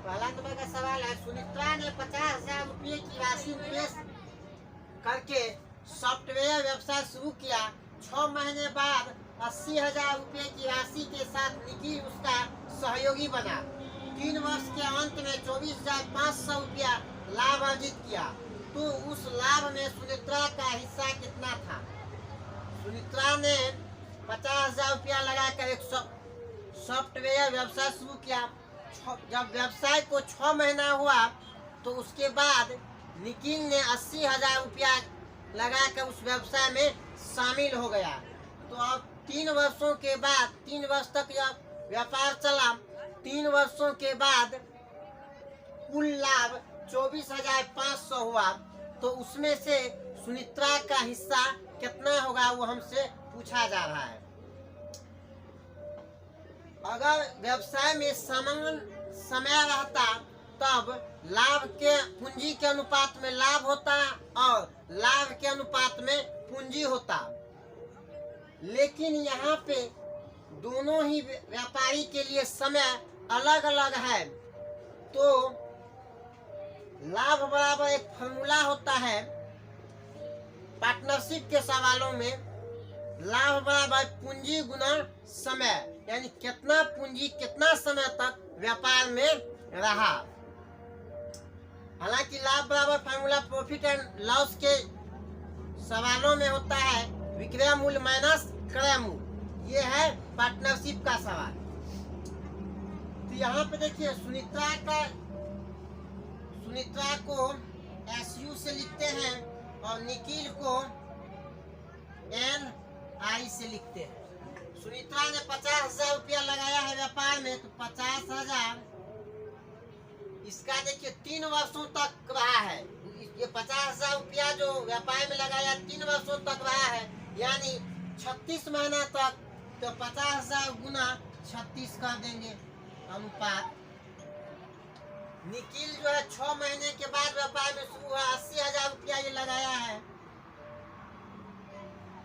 पहला नंबर का सवाल है, सुनित्रा ने 50,000 रुपये की राशि निवेश करके सॉफ्टवेयर व्यवसाय शुरू किया। 6 महीने बाद 80,000 रुपये की राशि के साथ निखिल उसका सहयोगी बना। 3 वर्ष के अंत में 24,500 रुपया लाभ अर्जित किया। तो उस लाभ में सुनित्रा का हिस्सा कितना था? सुनित्रा ने 50,000 रुपया लगाकर एक सॉफ्टवेयर व्यवसाय शुरू किया। जब व्यवसाय को 6 महीना हुआ तो उसके बाद निखिल ने 80,000 रुपया लगाकर उस व्यवसाय में शामिल हो गया। तो अब 3 वर्षों के बाद, 3 वर्ष तक यह व्यापार चला। 3 वर्षों के बाद कुल लाभ 24,500 हुआ। तो उसमें से सुनित्रा का हिस्सा कितना होगा वो हमसे पूछा जा रहा है। अगर व्यवसाय में समान समय रहता तब लाभ के पूंजी के अनुपात में लाभ होता और लाभ के अनुपात में पूंजी होता। लेकिन यहाँ पे दोनों ही व्यापारी के लिए समय अलग अलग है। तो लाभ बराबर एक फॉर्मूला होता है पार्टनरशिप के सवालों में। लाभ बराबर पूंजी गुना समय, यानी कितना पूंजी कितना समय तक व्यापार में रहा। हालांकि लाभ बराबर फार्मूला प्रॉफिट एंड लॉस के सवालों में होता है विक्रय मूल्य माइनस क्रय मूल्य। ये है पार्टनरशिप का सवाल। तो यहाँ पे देखिए सुनित्रा को SU से लिखते हैं और निखिल को NI से लिखते हैं। सुनित्रा ने 50,000 रुपया लगाया है व्यापार में, तो 50,000 इसका देखिए 3 वर्षों तक रहा है। ये 50,000 रुपया जो व्यापार में लगाया 3 वर्षों तक रहा है, यानी 36 महीना तक। तो 50,000 गुना 36 कर देंगे अनुपात। निखिल जो है 6 महीने के बाद व्यापार में शुरू हुआ, 80,000 रुपया ये लगाया है।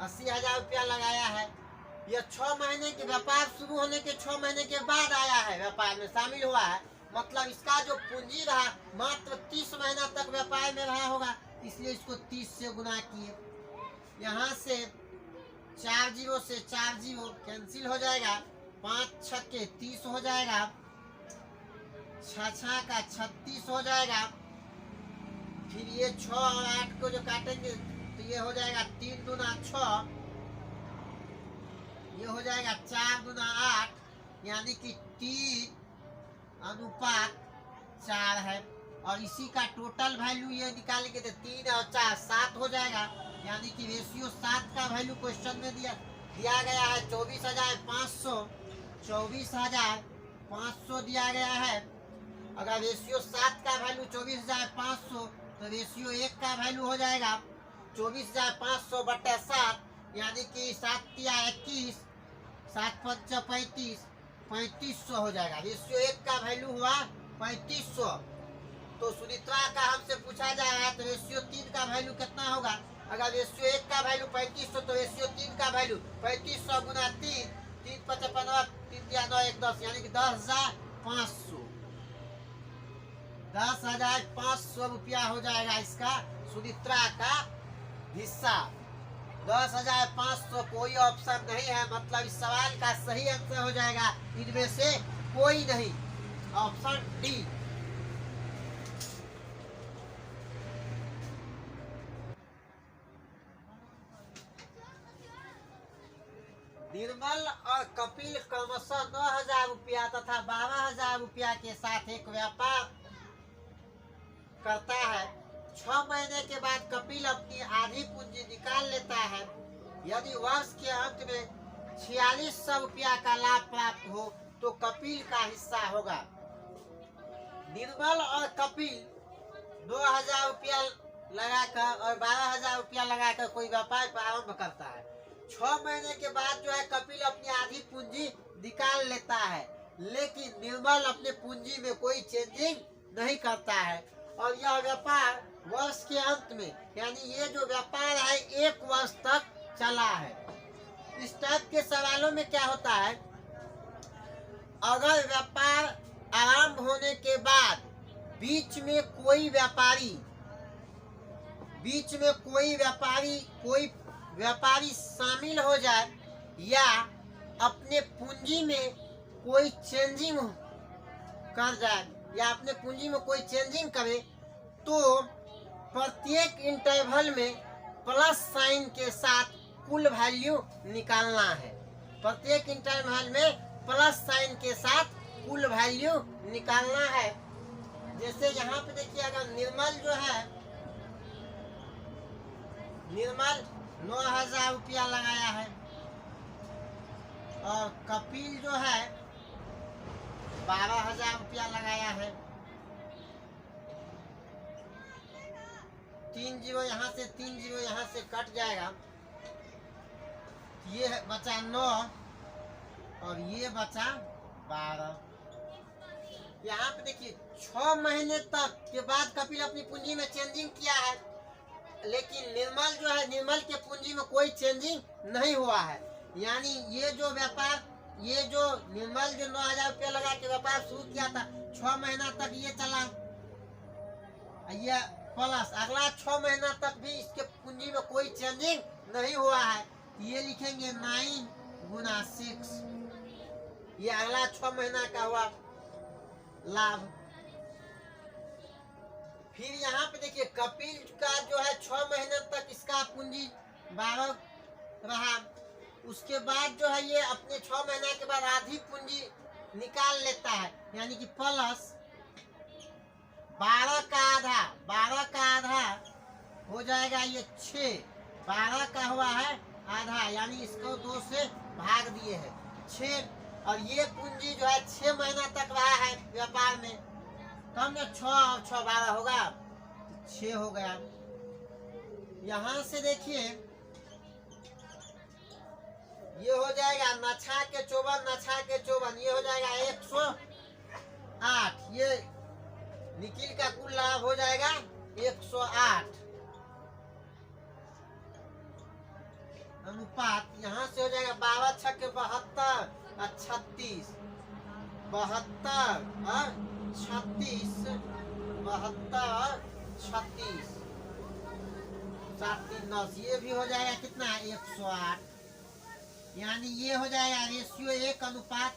80,000 रुपया लगाया है। यह 6 महीने के व्यापार शुरू होने के 6 महीने के बाद आया है, व्यापार में शामिल हुआ है। मतलब इसका जो पूंजी रहा मात्र 30 महीना तक व्यापार में रहा होगा, इसलिए इसको 30 से गुना किए। यहाँ से 4 जीरो से 4 जीरो कैंसिल हो जाएगा। 5 छक्के 30 हो जाएगा। 6 का 36 हो जाएगा। फिर ये 6 और 8 को जो काटेंगे तो ये हो जाएगा 3 दूना 6, ये हो जाएगा 4 दूना 8, यानी कि 3 अनुपात 4 है। और इसी का टोटल वैल्यू ये निकालेंगे तो 3 और 4 7 हो जाएगा, यानी कि रेशियो 7 का वैल्यू क्वेश्चन में दिया गया है 24,500। 24,500 दिया गया है। अगर रेशियो 7 का वैल्यू 24,500 तो रेशियो 1 का वैल्यू हो जाएगा 24,500 बटे 7, यानी कि 7 या 21, 7 5 35, 3500 हो जाएगा। रेशियो 1 का वैल्यू हुआ 3500। तो सुनित्रा का हमसे पूछा जा रहा है तो रेशियो 3 का वैल्यू कितना होगा? अगर रेशियो 1 का वैल्यू 3500 तो रेशियो 3 का वैल्यू 3500 गुना 3, 3 5 15, 3 या 9 1 10, यानी कि 10,500। 10,500 रुपया हो जाएगा इसका सुनित्रा का हिस्सा। 10,500 कोई ऑप्शन नहीं है, मतलब इस सवाल का सही आंसर हो जाएगा इनमें से कोई नहीं, ऑप्शन डी। निर्मल और कपिल क्रमशः 9,000 रुपया तथा 12,000 रुपया के साथ एक व्यापार करता है। 6 महीने के बाद कपिल अपनी आधी पूंजी निकाल लेता है। यदि वर्ष के अंत में 4600 रुपया का लाभ प्राप्त हो तो कपिल का हिस्सा होगा। निर्मल और कपिल 2,000 रुपया लगाकर और 12,000 रुपया लगाकर कोई व्यापार प्रारंभ करता है। 6 महीने के बाद जो है कपिल अपनी आधी पूंजी निकाल लेता है, लेकिन निर्मल अपने पूंजी में कोई चेंजिंग नहीं करता है और यह व्यापार वर्ष के अंत में, यानी ये जो व्यापार है 1 वर्ष तक चला है। इस टाइप के सवालों में क्या होता है, अगर व्यापार आरंभ होने के बाद बीच में कोई व्यापारी शामिल हो जाए या अपने पूंजी में कोई चेंजिंग कर जाए या अपने पूंजी में कोई चेंजिंग करे तो प्रत्येक इंटरवल में प्लस साइन के साथ कुल वैल्यू निकालना है। प्रत्येक इंटरवल में प्लस साइन के साथ कुल वैल्यू निकालना है। जैसे यहाँ पे देखिए, अगर निर्मल जो है, निर्मल 9,000 रुपया लगाया है और कपिल जो है 12,000 रुपया लगाया है। 3 जीरो यहाँ से 3 जीरो यहाँ से कट जाएगा, ये बचा 9 और ये बचा 12। यहाँ पे देखिए 6 महीने तक के बाद कपिल अपनी पूंजी में चेंजिंग किया है, लेकिन निर्मल जो है, निर्मल के पूंजी में कोई चेंजिंग नहीं हुआ है। यानी ये जो निर्मल जो 9,000 रुपया लगा के व्यापार शुरू किया था, 6 महीना तक ये चला, ये प्लस अगला 6 महीना तक भी इसके पूंजी में कोई चेंजिंग नहीं हुआ है। ये लिखेंगे 9 गुना 6, ये अगला 6 महीना का हुआ लाभ। फिर यहाँ पे देखिए कपिल का जो है 6 महीने तक इसका पूंजी 12 रहा, उसके बाद जो है ये अपने 6 महीना के बाद आधी पूंजी निकाल लेता है, यानी कि प्लस 12 का आधा हो जाएगा ये 6, 12 का हुआ है आधा, यानी इसको 2 से भाग दिए है 6, और ये पूंजी जो है 6 महीना तक रहा है व्यापार में, तब में 6 और 6 12 होगा, 6 हो गया। यहाँ से देखिए ये हो जाएगा नछा के 54, ये हो जाएगा 108, ये निखिल का कुल लाभ हो जाएगा 108 अनुपात। यहाँ से हो जाएगा 12 छक्के 72 और 36, 72 और 36, 72 और 36, 7 3 10, ये भी हो जाएगा कितना 108, यानी ये हो जाएगा रेशियो 1 अनुपात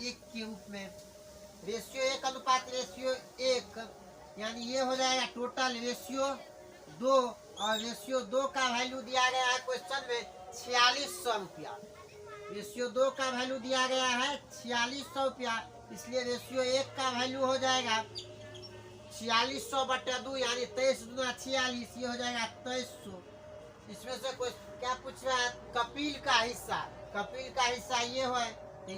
1 के रूप में, रेशियो 1 अनुपात रेशियो 1, यानी ये हो जाएगा टोटल रेशियो 2, और रेशियो 2 का वैल्यू दिया गया है क्वेश्चन में 4600 रुपया। रेशियो 2 का वैल्यू दिया गया है 4600 रुपया, इसलिए रेशियो 1 का वैल्यू हो जाएगा 4600/2, यानी 23 दूना 46, ये हो जाएगा 2300। इसमें से कोई क्या पूछ रहा है, कपिल का हिस्सा ये है,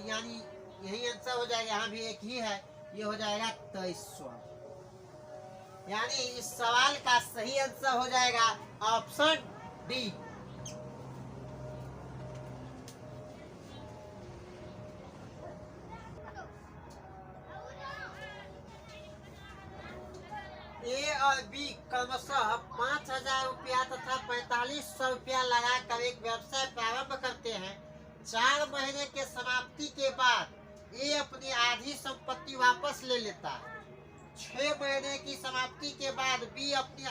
यानी यही आंसर हो जाएगा, यहाँ भी एक ही है, ये हो जाएगा 2300, यानी इस सवाल का सही आंसर हो जाएगा ऑप्शन डी। ए और बी क्रमशः 5,000 रुपया तथा 4,500 रुपया लगाकर एक व्यवसाय प्रारंभ करते हैं। 4 महीने के समाप्ति के बाद ए अपनी आधी संपत्ति वापस ले लेता है। 6 महीने की समाप्ति के बाद बी अपनी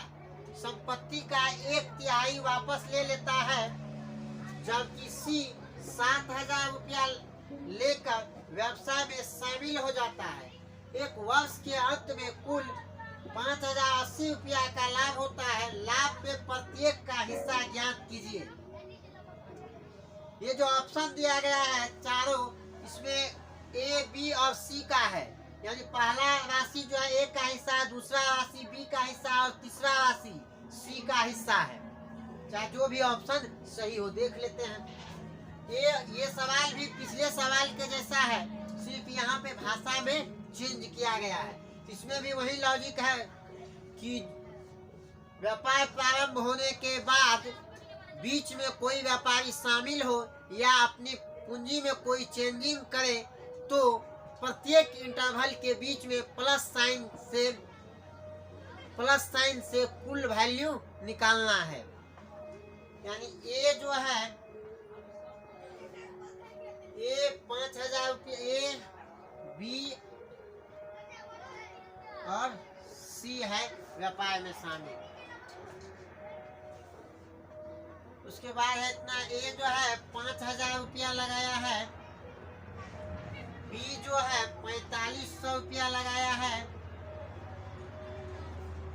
संपत्ति का 1/3 वापस ले लेता है, जबकि सी 7,000 रुपया लेकर व्यवसाय में शामिल हो जाता है। एक वर्ष के अंत में कुल 5,080 रुपया का लाभ होता है। लाभ में प्रत्येक का हिस्सा ज्ञात कीजिए। ये जो ऑप्शन दिया गया है चारों, इसमें ए, बी और सी का है, यानी पहला राशि जो है ए का हिस्सा, दूसरा राशि बी का हिस्सा और तीसरा राशि सी का हिस्सा है। चाहे जो भी ऑप्शन सही हो, देख लेते हैं। ये सवाल भी पिछले सवाल के जैसा है, सिर्फ यहाँ पे भाषा में चेंज किया गया है। इसमें भी वही लॉजिक है कि व्यापार प्रारंभ होने के बाद बीच में कोई व्यापारी शामिल हो या अपनी पूंजी में कोई चेंजिंग करे तो प्रत्येक इंटरवल के बीच में प्लस साइन से कुल वैल्यू निकालना है। यानी ए जो है, ए 5,000 रुपये, ए बी और सी है व्यापार में शामिल। उसके बाद है इतना, ए जो है 5,000 रुपया लगाया है, बी जो है 4500 रुपया लगाया है,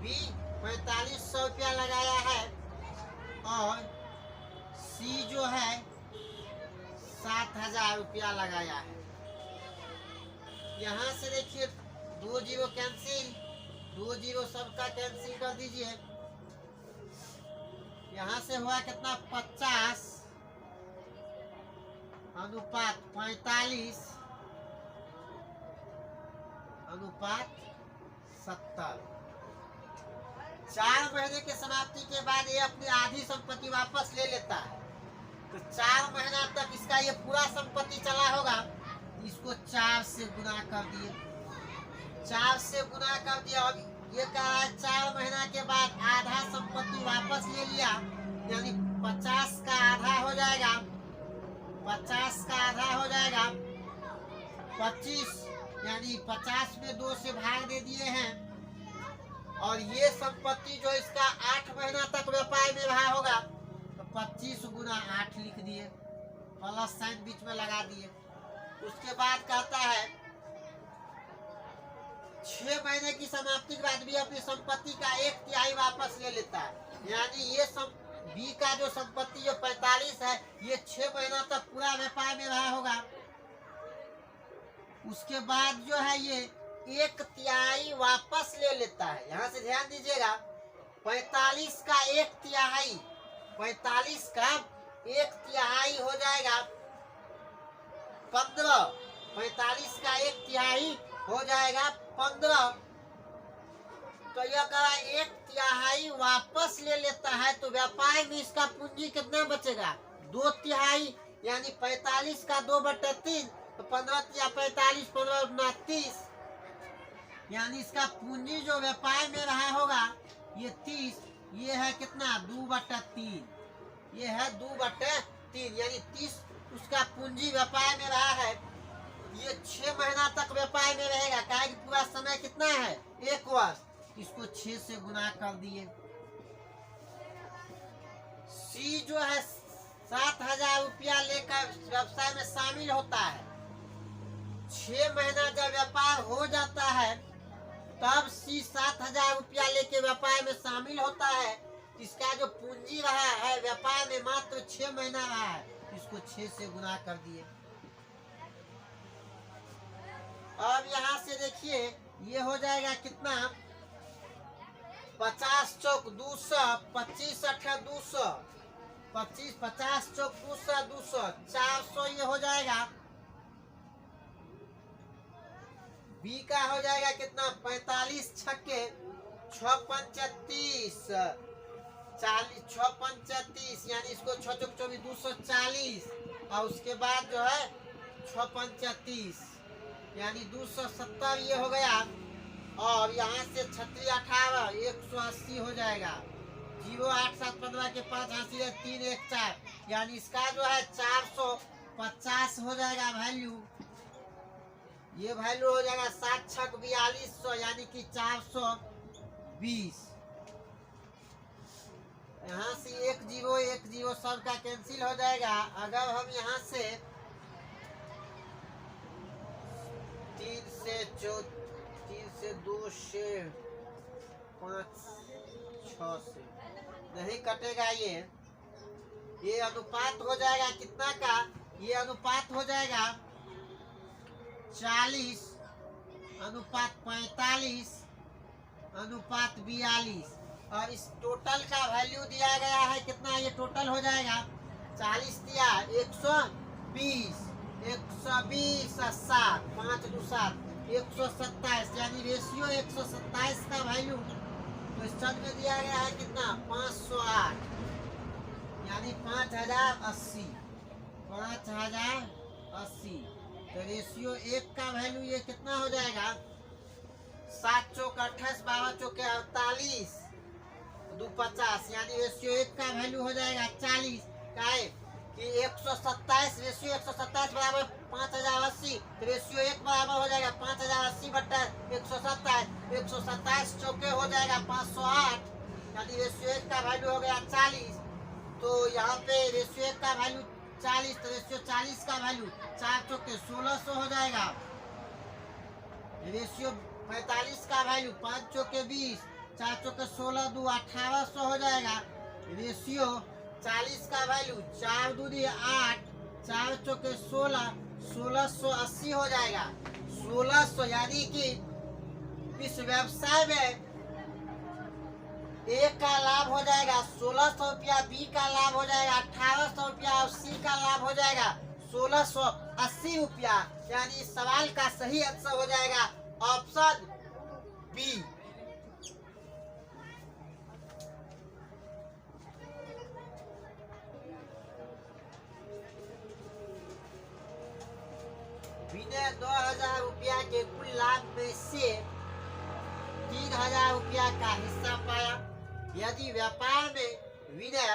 बी 4500 रुपया लगाया है, और सी जो है 7,000 रुपया लगाया है। यहाँ से देखिए 2 जीरो कैंसिल, 2 जीरो सबका कैंसिल कर दीजिए। यहाँ से हुआ कितना, 50 अनुपात 45 अनुपात 70। 4 महीने के समाप्ति के बाद ये अपनी आधी संपत्ति वापस ले लेता है। तो 4 महीना तक इसका ये पूरा संपत्ति चला होगा, इसको 4 से गुना कर दिए, 4 से गुना कर दिया। अब ये कह रहा है 4 महीना के बाद आधा संपत्ति वापस ले लिया, यानी 50 का आधा हो जाएगा, 50 का आधा हो जाएगा 25, यानी 50 में 2 से भाग दे दिए हैं। और ये संपत्ति जो इसका 8 महीना तक व्यापार में रहा होगा, तो 25 गुना 8 लिख दिए, प्लस साइन बीच में लगा दिए। उसके बाद कहता है 6 महीने की समाप्ति के बाद भी अपनी संपत्ति का 1/3 वापस ले लेता है, यानी ये बी का जो संपत्ति जो 45 है, ये 6 महीना तक पूरा व्यापार में रहा होगा। उसके बाद जो है ये 1/3 वापस ले लेता है। यहाँ से ध्यान दीजिएगा, 45 का 1/3, 45 का 1/3 हो जाएगा 15, 45 का 1/3 हो जाएगा 15। तो यह कहा 1/3 वापस ले लेता है, तो व्यापार में इसका पूंजी कितना बचेगा, 2/3, यानी 45 का 2/3, तो 15 या 45, 15 गुना 30, यानी इसका पूंजी जो व्यापार में रहा होगा ये 30, ये है कितना, 2/3, ये है 2/3, यानी 30 उसका पूंजी व्यापार में रहा है। ये 6 महीना तक व्यापार में रहेगा, कहा कि पूरा समय कितना है, 1 वर्ष, इसको 6 से गुना कर दिए। सी जो है 7,000 रुपया लेकर व्यवसाय में शामिल होता है। 6 महीना जब व्यापार हो जाता है तब सी 7,000 रुपया लेके व्यापार में शामिल होता है। इसका जो पूंजी रहा है व्यापार में मात्र 6 महीना रहा है, इसको 6 से गुना कर दिए। अब यहाँ से देखिए ये हो जाएगा कितना, 50 चौक 200, 25 अठा 200, 25, 50 चौक 200, 200, 400 ये हो जाएगा। बी का हो जाएगा कितना, 45 छक्के 6 पंचा 30, 40, 6 पंचा 30, यानी इसको 6 चौक 24, 240, और उसके बाद जो है 6 पंचा 30, यानी 270 ये हो गया। और यहाँ से 36 18 180 हो जाएगा। 0 8 7 15 के 5 80 3 1 4, यानी इसका जो है 450 हो जाएगा वैल्यू। ये वैल्यू हो जाएगा 7 छक 4200, यानी कि 420। यहाँ से 1 0 सबका कैंसिल हो जाएगा। अगर हम यहाँ से 3 से 2 से 5 6 से नहीं कटेगा। ये अनुपात हो जाएगा कितना का, ये अनुपात हो जाएगा 40 अनुपात 45 अनुपात 42। और इस टोटल का वैल्यू दिया गया है कितना, ये टोटल हो जाएगा 40 दिया 120, 120 7 5 2 7 127, यानी रेशियो 127 का वैल्यू क्वेश्चन में दिया गया है कितना, 508, यानी 5080, 5080। तो रेशियो 1 का वैल्यू ये कितना हो जाएगा, 7 चौक 28 12 चौक 48 2 50, यानी रेशियो 1 का वैल्यू हो जाएगा 40। का है कि 127 रेशियो 127 बराबर 5080, तो रेशियो 1 बराबर हो जाएगा 5080 बटा 127, 127 चौके हो जाएगा 508, यानी रेशियो 1 का वैल्यू हो गया 40। तो यहाँ पे रेशियो 1 का वैल्यू 40, तो रेशियो 40 का वैल्यू 4 चौके 1600 हो जाएगा। रेशियो 45 का वैल्यू 5 चौके 20, 4 चौके 16 2 1800 हो जाएगा। रेशियो 40 का वैल्यू 4 दूनी 8, 4 चौके 16, 1680 हो जाएगा। 1600 यानी कि इस व्यवसाय में ए का लाभ हो जाएगा 1600 रुपया, बी का लाभ हो जाएगा 1800 रुपया और सी का लाभ हो जाएगा 1680 रुपया। यानी इस सवाल का सही आंसर हो जाएगा ऑप्शन बी। विनय 2000 रुपया के कुल लाभ में से 3000 रुपया का हिस्सा पाया। यदि व्यापार में विनय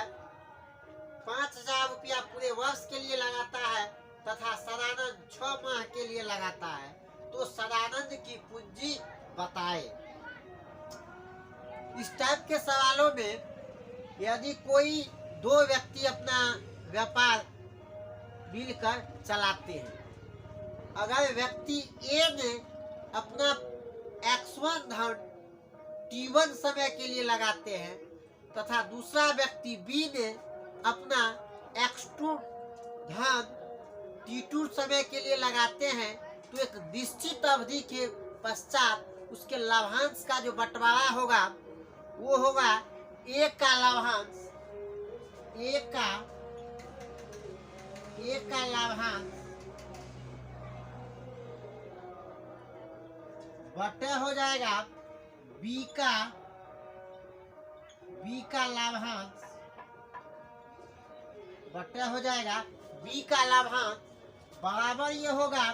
5000 रुपया पूरे वर्ष के लिए लगाता है तथा सदानंद 6 माह के लिए लगाता है, तो सदानंद की पूंजी बताए। इस टाइप के सवालों में यदि कोई दो व्यक्ति अपना व्यापार मिलकर चलाते हैं, अगर व्यक्ति ए ने अपना X1 धन T1 समय के लिए लगाते हैं तथा दूसरा व्यक्ति बी ने अपना X2 धन T2 समय के लिए लगाते हैं, तो एक निश्चित अवधि के पश्चात उसके लाभांश का जो बंटवारा होगा वो होगा ए का लाभांश, ए का लाभांश बटे हो जाएगा बी का लाभांश बटे हो जाएगा बी का लाभांश बराबर ये होगा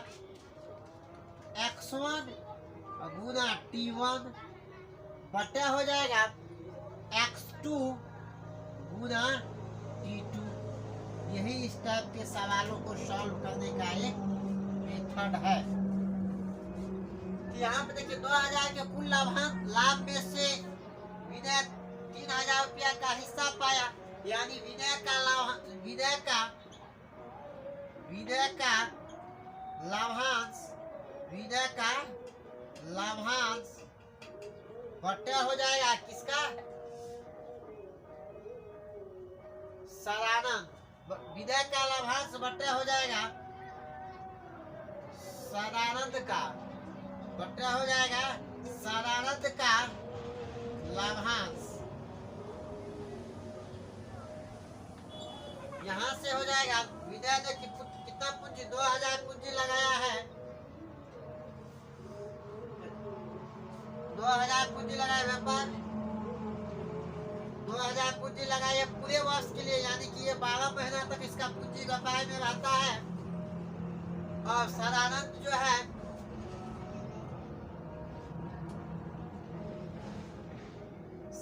X1 गुना T1 बटे हो जाएगा X2 गुना T2। यही इस टाइप के सवालों को सॉल्व करने का एक मेथड है। यहाँ पे देखिए 2000 के कुल लाभ में से विनय 3000 रुपया का हिस्सा पाया, यानी विनय का लाभांश बटे हो जाएगा किसका, सदानंद। विनय का लाभांश बटे हो जाएगा सदानंद का, बटा हो जाएगा सदानंद का लाभांश। यहाँ से हो जाएगा विनय ने कितना पूंजी 2000 पूंजी लगाया है, 2000 पूंजी लगाया व्यापार, 2000 पूंजी लगाए पूरे वर्ष के लिए, यानी कि ये 12 महीना तक इसका पूंजी व्यापार में रहता है। और सदानंद जो है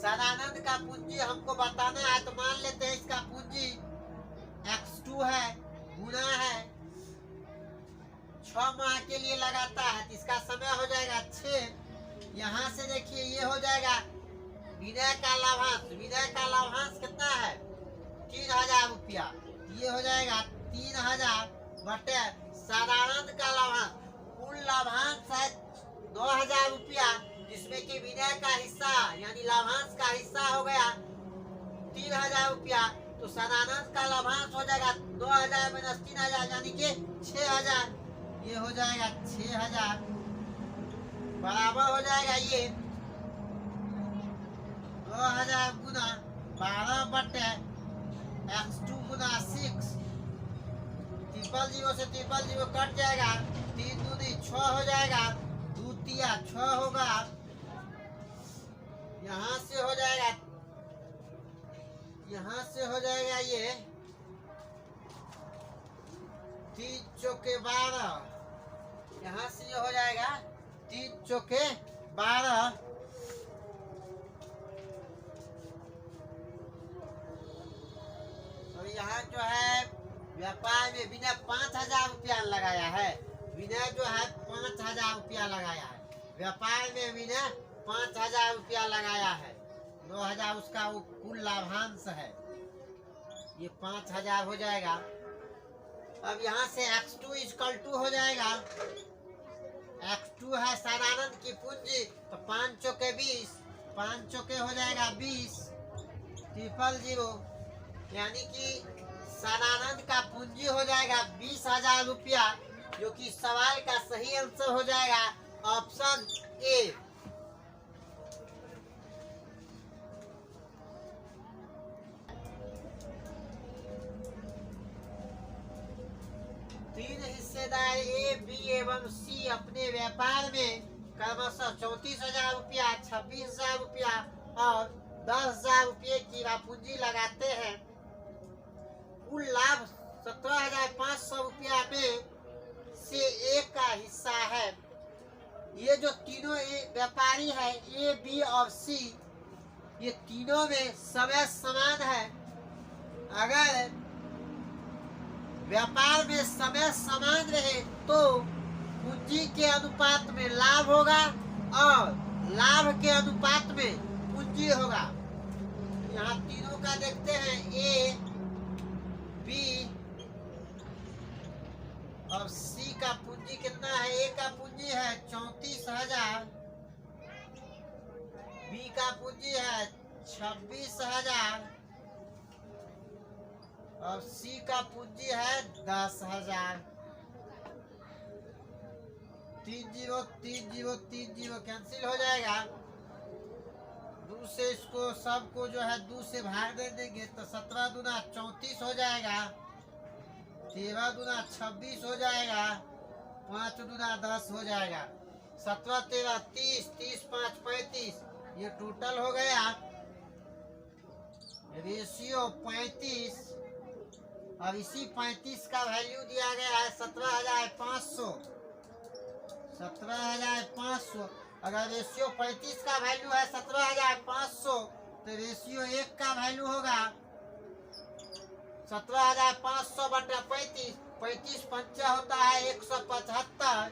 सदानंद का पूंजी हमको बताना है, तो मान लेते हैं इसका पूंजी X2 है, गुना है 6 माह के लिए लगाता है, तो इसका समय हो जाएगा 6। यहाँ से देखिए ये हो जाएगा विनय का लाभांश, विनय का लाभांश कितना है 3000 रुपया, ये हो जाएगा 3000 बटे सदानंद का लाभांश। कुल लाभांश है 2000 रुपया, जिसमें कि विनय का हिस्सा यानी लाभांश का हिस्सा हो गया 3000 रुपया, तो सदानंद का लाभांश हो जाएगा 2000 माइनस 3000 यानी कि 6000। ये हो जाएगा 6000 बराबर हो जाएगा ये 2000 गुना 12 बटे X2 गुना 6, 0 से 0 कट जाएगा, 3 दूनी 6 हो जाएगा, 2 तिया 6 होगा। यहाँ से हो जाएगा ये 3 चौके 12, यहाँ से ये हो जाएगा 3 चौके 12। और यहाँ जो है व्यापार में विनय 5000 रुपया लगाया है, विनय जो है 5000 रुपया लगाया है, व्यापार में विनय 5,000 रुपया लगाया है, 2,000 उसका वो कुल लाभांश है, ये 5,000 हो जाएगा। अब यहाँ से x2 = हो जाएगा, x2 है साधारण की पूंजी, तो 5 चौके 20, 5 चौके हो जाएगा 20, 000, यानी कि साधारण का पूंजी हो जाएगा 20,000 रुपया, जो कि सवाल का सही आंसर हो जाएगा ऑप्शन ए। तीन हिस्सेदार ए, बी एवं सी अपने व्यापार में क्रमशः 34,000 रुपया, 26,000 रुपया और 10,000 रुपये की पूंजी लगाते हैं। कुल लाभ 17,500 रुपया में से ए का हिस्सा है। ये जो तीनों व्यापारी है, ए, बी और सी, ये तीनों में समय समान है। अगर व्यापार में समय समान रहे तो पूंजी के अनुपात में लाभ होगा और लाभ के अनुपात में पूंजी होगा। यहाँ तीनों का देखते हैं, ए, बी और सी का पूंजी कितना है। ए का पूंजी है 34,000, बी का पूंजी है 26,000 और सी का पूंजी है 10,000। 3 0 3 0 3 0 कैंसिल हो जाएगा। 2 से इसको सबको जो है 2 से भाग दे देंगे तो 17 दूना 34 हो जाएगा, 13 दूना 26 हो जाएगा, 5 दूना 10 हो जाएगा, 17 13 30, 30 5 35, ये टोटल हो गया रेशियो 35। अब इसी 35 का वैल्यू दिया गया है 17,500, 17,500। अगर रेशियो 35 का वैल्यू है 17,500 तो रेशियो 1 का वैल्यू होगा 17,500 बटा 35, 35 पंचा होता है 175,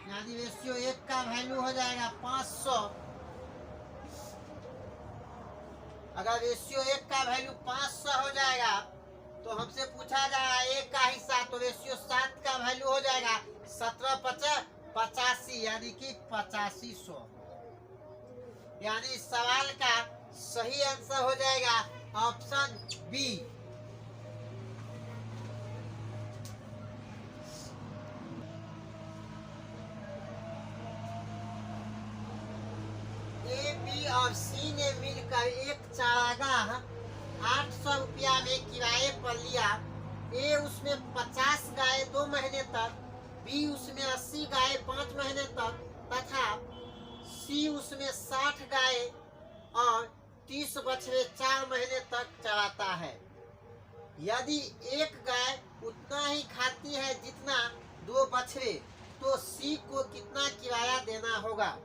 यानी रेशियो 1 का वैल्यू हो जाएगा 500। अगर रेशियो 1 का वैल्यू 500 हो जाएगा तो हमसे पूछा जाएगा 1 का हिस्सा, तो रेशियो 7 का वैल्यू हो जाएगा 17 50 85, यानी कि 8500। यानी सवाल का सही आंसर हो जाएगा ऑप्शन बी। ए, बी और सी ने मिलकर एक चारागाह 800 रुपया में किराए पर लिया। ए उसमें 50 गाय 2 महीने तक, बी उसमें 80 गाय 5 महीने तक तथा सी उसमें 60 गाय और 30 बछड़े 4 महीने तक चराता है। यदि एक गाय उतना ही खाती है जितना 2 बछड़े, तो सी को कितना किराया देना होगा।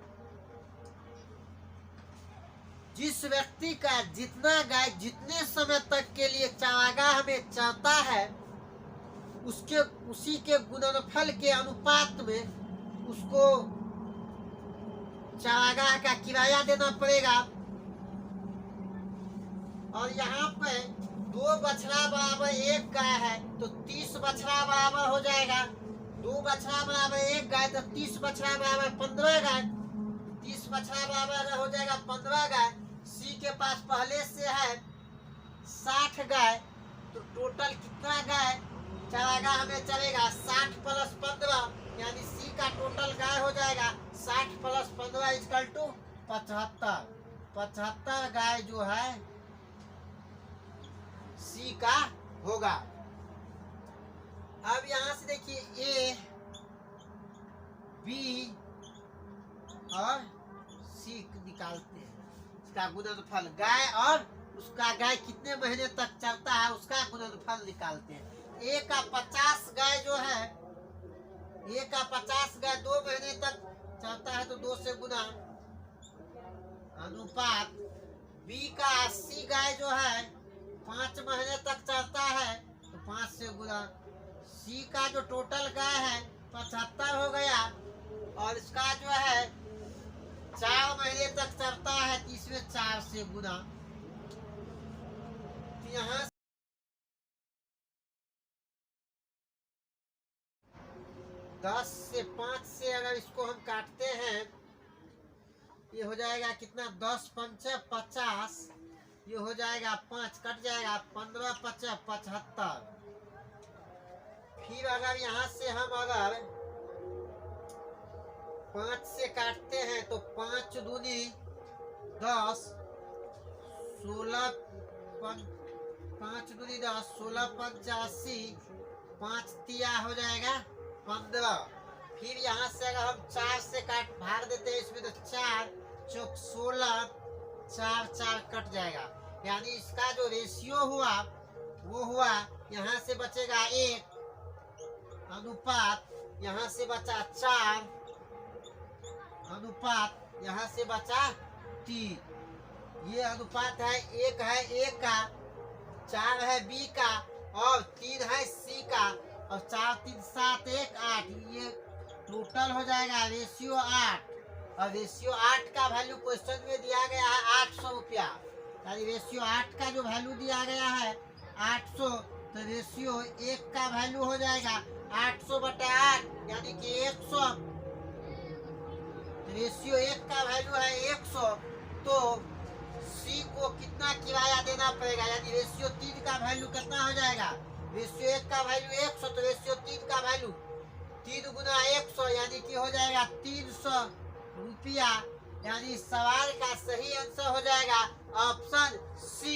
जिस व्यक्ति का जितना गाय जितने समय तक के लिए चारागाह में चरता है, उसी के गुणनफल के अनुपात में उसको चारागाह का किराया देना पड़ेगा। और यहाँ पे 2 बछड़ा बराबर 1 गाय है तो 30 बछड़ा बराबर हो जाएगा। 2 बछड़ा बराबर 1 गाय तो 30 बछड़ा बराबर 15 गाय, 30 बछड़ा बराबर हो जाएगा 15 गाय। सी के पास पहले से है 60 गाय, तो टोटल कितना गाय चारागाह में चलेगा 60 + 15, यानी सी का टोटल गाय हो जाएगा 60 + 15 = 75। 75 गाय जो है सी का होगा। अब यहां से देखिए ए, बी और सी निकालते हैं इसका गुणनफल। गाय और उसका गाय कितने महीने तक चलता है उसका गुणनफल निकालते हैं। ए का 50 गाय जो है, ए का 50 गाय 2 महीने तक चलता है तो 2 से गुना अनुपात। बी का 80 गाय जो है 5 महीने तक चलता है तो 5 से गुना। सी का जो टोटल गाय है 75 हो गया और इसका जो है 4 महीने तक 4 से गुना। तो यहाँ 10 से 5 से अगर इसको हम काटते हैं, ये हो जाएगा कितना, 10 पंचे 50, ये हो जाएगा 5 कट जाएगा, 15 पचे 75। फिर अगर यहाँ से हम अगर 5 से काटते हैं तो 5 दूनी 10, 16 5 दूनी 10, 16 पंच 80, 5 तिया हो जाएगा 15। फिर यहाँ से अगर हम 4 से काट भाग देते हैं इसमें, तो 4 चौक 16, 4 4 कट जाएगा। यानी इसका जो रेशियो हुआ वो हुआ, यहाँ से बचेगा 1 अनुपात, यहाँ से बचा 4 अनुपात, यहाँ से बचा 3। ये अनुपात है, 1 है A का, 4 है B का और 3 है C का, और 4 3 7 1 8, ये टोटल हो जाएगा रेशियो 8। और रेशियो 8 का वैल्यू क्वेश्चन में दिया गया है 800 रुपया। यानी रेशियो 8 का जो वैल्यू दिया गया है 800, तो रेशियो 1 का वैल्यू हो जाएगा 800/8 यानी कि 100। रेशियो 1 का वैल्यू है 100, तो C को कितना किराया देना पड़ेगा, यानी रेशियो 3 का वैल्यू कितना हो जाएगा, रेशियो 1 का वैल्यू 100, तो रेशियो 3 का वैल्यू 3 गुना 100 यानी कि हो जाएगा 300 रुपया। यानी सवाल का सही आंसर हो जाएगा ऑप्शन सी।